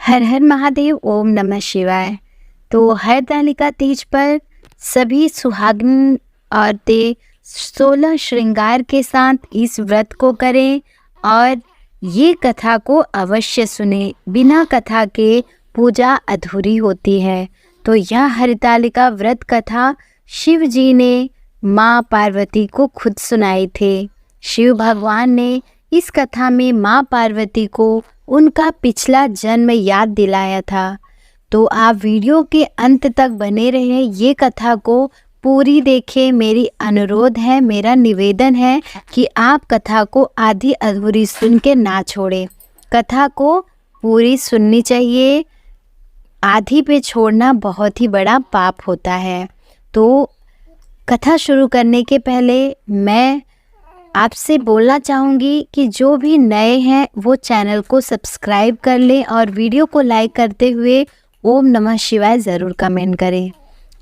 हर हर महादेव। ओम नमः शिवाय। तो हरतालिका तीज पर सभी सुहागिन औरतें 16 श्रृंगार के साथ इस व्रत को करें और ये कथा को अवश्य सुने। बिना कथा के पूजा अधूरी होती है। तो यह हरतालिका व्रत कथा शिव जी ने माँ पार्वती को खुद सुनाई थे। शिव भगवान ने इस कथा में माँ पार्वती को उनका पिछला जन्म याद दिलाया था। तो आप वीडियो के अंत तक बने रहें, ये कथा को पूरी देखें। मेरी अनुरोध है, मेरा निवेदन है कि आप कथा को आधी अधूरी सुन के ना छोड़ें। कथा को पूरी सुननी चाहिए, आधी पे छोड़ना बहुत ही बड़ा पाप होता है। तो कथा शुरू करने के पहले मैं आपसे बोलना चाहूँगी कि जो भी नए हैं वो चैनल को सब्सक्राइब कर लें और वीडियो को लाइक करते हुए ओम नमः शिवाय ज़रूर कमेंट करें।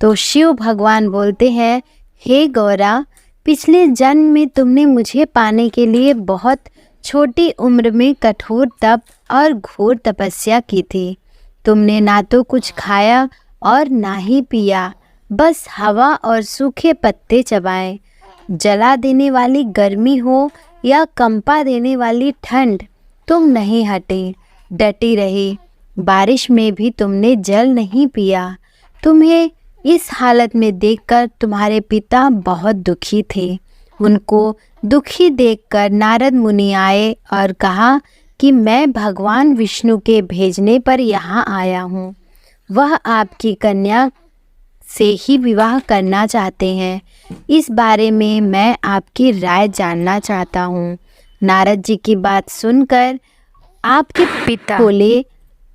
तो शिव भगवान बोलते हैं, हे गौरा, पिछले जन्म में तुमने मुझे पाने के लिए बहुत छोटी उम्र में कठोर तप और घोर तपस्या की थी। तुमने ना तो कुछ खाया और ना ही पिया, बस हवा और सूखे पत्ते चबाए। जला देने वाली गर्मी हो या कंपा देने वाली ठंड, तुम नहीं हटे, डटी रही। बारिश में भी तुमने जल नहीं पिया। तुम्हें इस हालत में देखकर तुम्हारे पिता बहुत दुखी थे। उनको दुखी देखकर नारद मुनि आए और कहा कि मैं भगवान विष्णु के भेजने पर यहाँ आया हूँ। वह आपकी कन्या से ही विवाह करना चाहते हैं। इस बारे में मैं आपकी राय जानना चाहता हूँ। नारद जी की बात सुनकर आपके पिता बोले,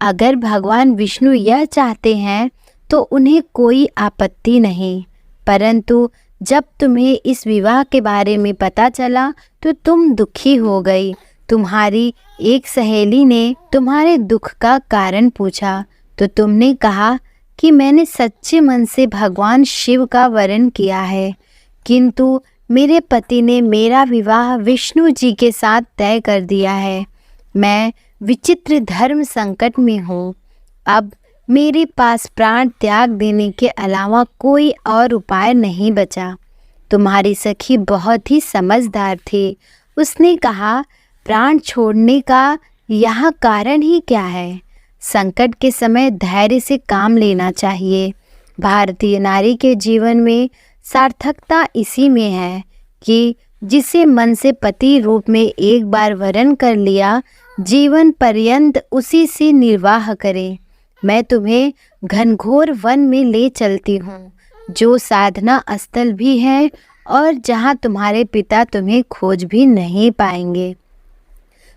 अगर भगवान विष्णु यह चाहते हैं तो उन्हें कोई आपत्ति नहीं, परंतु जब तुम्हें इस विवाह के बारे में पता चला तो तुम दुखी हो गई। तुम्हारी एक सहेली ने तुम्हारे दुख का कारण पूछा तो तुमने कहा कि मैंने सच्चे मन से भगवान शिव का वरण किया है, किंतु मेरे पति ने मेरा विवाह विष्णु जी के साथ तय कर दिया है। मैं विचित्र धर्म संकट में हूँ। अब मेरे पास प्राण त्याग देने के अलावा कोई और उपाय नहीं बचा। तुम्हारी सखी बहुत ही समझदार थी। उसने कहा, प्राण छोड़ने का यह कारण ही क्या है? संकट के समय धैर्य से काम लेना चाहिए। भारतीय नारी के जीवन में सार्थकता इसी में है कि जिसे मन से पति रूप में एक बार वरण कर लिया, जीवन पर्यंत उसी से निर्वाह करे। मैं तुम्हें घनघोर वन में ले चलती हूँ, जो साधना स्थल भी है और जहाँ तुम्हारे पिता तुम्हें खोज भी नहीं पाएंगे।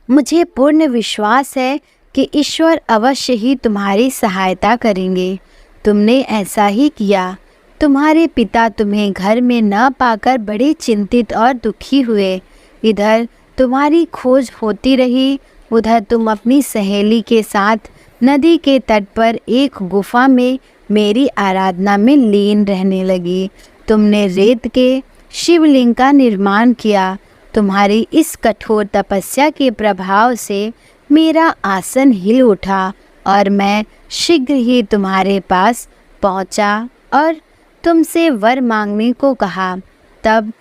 मुझे पूर्ण विश्वास है कि ईश्वर अवश्य ही तुम्हारी सहायता करेंगे। तुमने ऐसा ही किया। तुम्हारे पिता तुम्हें घर में न पाकर बड़े चिंतित और दुखी हुए। इधर तुम्हारी खोज होती रही, उधर तुम अपनी सहेली के साथ नदी के तट पर एक गुफा में मेरी आराधना में लीन रहने लगी। तुमने रेत के शिवलिंग का निर्माण किया। तुम्हारी इस कठोर तपस्या के प्रभाव से मेरा आसन हिल उठा और मैं शीघ्र ही तुम्हारे पास पहुंचा और तुमसे वर मांगने को कहा। तब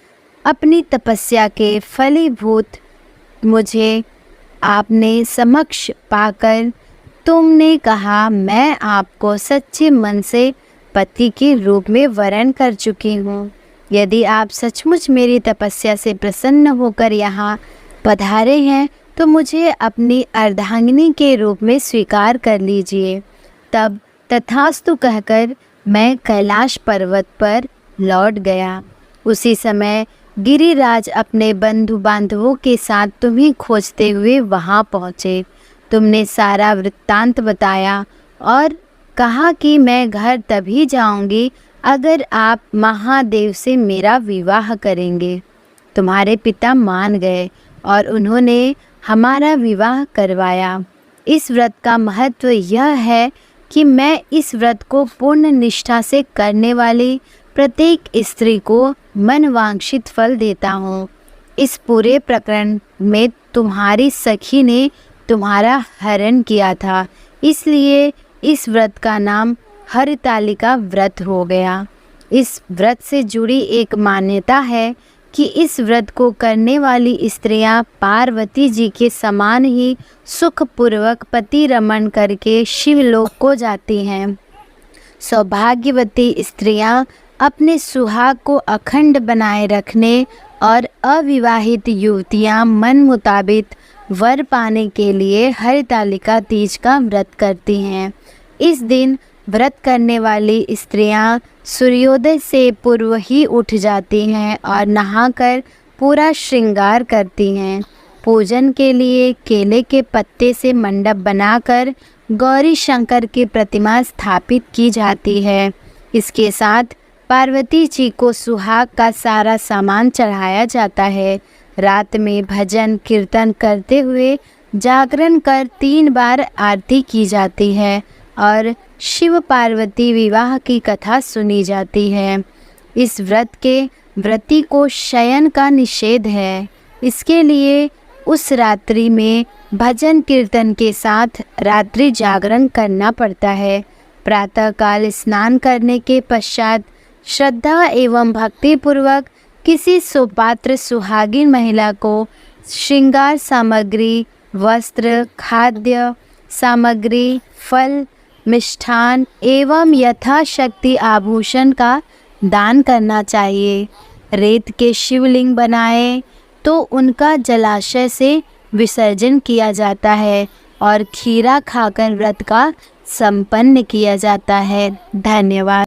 अपनी तपस्या के फलीभूत मुझे आपने समक्ष पाकर तुमने कहा, मैं आपको सच्चे मन से पति के रूप में वरण कर चुकी हूँ। यदि आप सचमुच मेरी तपस्या से प्रसन्न होकर यहाँ पधारे हैं तो मुझे अपनी अर्धांगिनी के रूप में स्वीकार कर लीजिए। तब तथास्तु कहकर मैं कैलाश पर्वत पर लौट गया। उसी समय गिरिराज अपने बंधु बांधवों के साथ तुम्हें खोजते हुए वहां पहुँचे। तुमने सारा वृत्तांत बताया और कहा कि मैं घर तभी जाऊंगी अगर आप महादेव से मेरा विवाह करेंगे। तुम्हारे पिता मान गए और उन्होंने हमारा विवाह करवाया। इस व्रत का महत्व यह है कि मैं इस व्रत को पूर्ण निष्ठा से करने वाली प्रत्येक स्त्री को मनवांछित फल देता हूँ। इस पूरे प्रकरण में तुम्हारी सखी ने तुम्हारा हरण किया था, इसलिए इस व्रत का नाम हरतालिका व्रत हो गया। इस व्रत से जुड़ी एक मान्यता है कि इस व्रत को करने वाली स्त्रियां पार्वती जी के समान ही सुखपूर्वक पति रमण करके शिवलोक को जाती हैं। सौभाग्यवती स्त्रियां अपने सुहाग को अखंड बनाए रखने और अविवाहित युवतियां मन मुताबिक वर पाने के लिए हरतालिका तीज का व्रत करती हैं। इस दिन व्रत करने वाली स्त्रियां सूर्योदय से पूर्व ही उठ जाती हैं और नहाकर पूरा श्रृंगार करती हैं। पूजन के लिए केले के पत्ते से मंडप बनाकर गौरी शंकर की प्रतिमा स्थापित की जाती है। इसके साथ पार्वती जी को सुहाग का सारा सामान चढ़ाया जाता है। रात में भजन कीर्तन करते हुए जागरण कर 3 बार आरती की जाती है और शिव पार्वती विवाह की कथा सुनी जाती है। इस व्रत के व्रती को शयन का निषेध है। इसके लिए उस रात्रि में भजन कीर्तन के साथ रात्रि जागरण करना पड़ता है। प्रातःकाल स्नान करने के पश्चात श्रद्धा एवं भक्तिपूर्वक किसी सुपात्र सुहागिन महिला को श्रृंगार सामग्री, वस्त्र, खाद्य सामग्री, फल, मिष्ठान एवं यथाशक्ति आभूषण का दान करना चाहिए। रेत के शिवलिंग बनाए तो उनका जलाशय से विसर्जन किया जाता है और खीरा खाकर व्रत का संपन्न किया जाता है। धन्यवाद।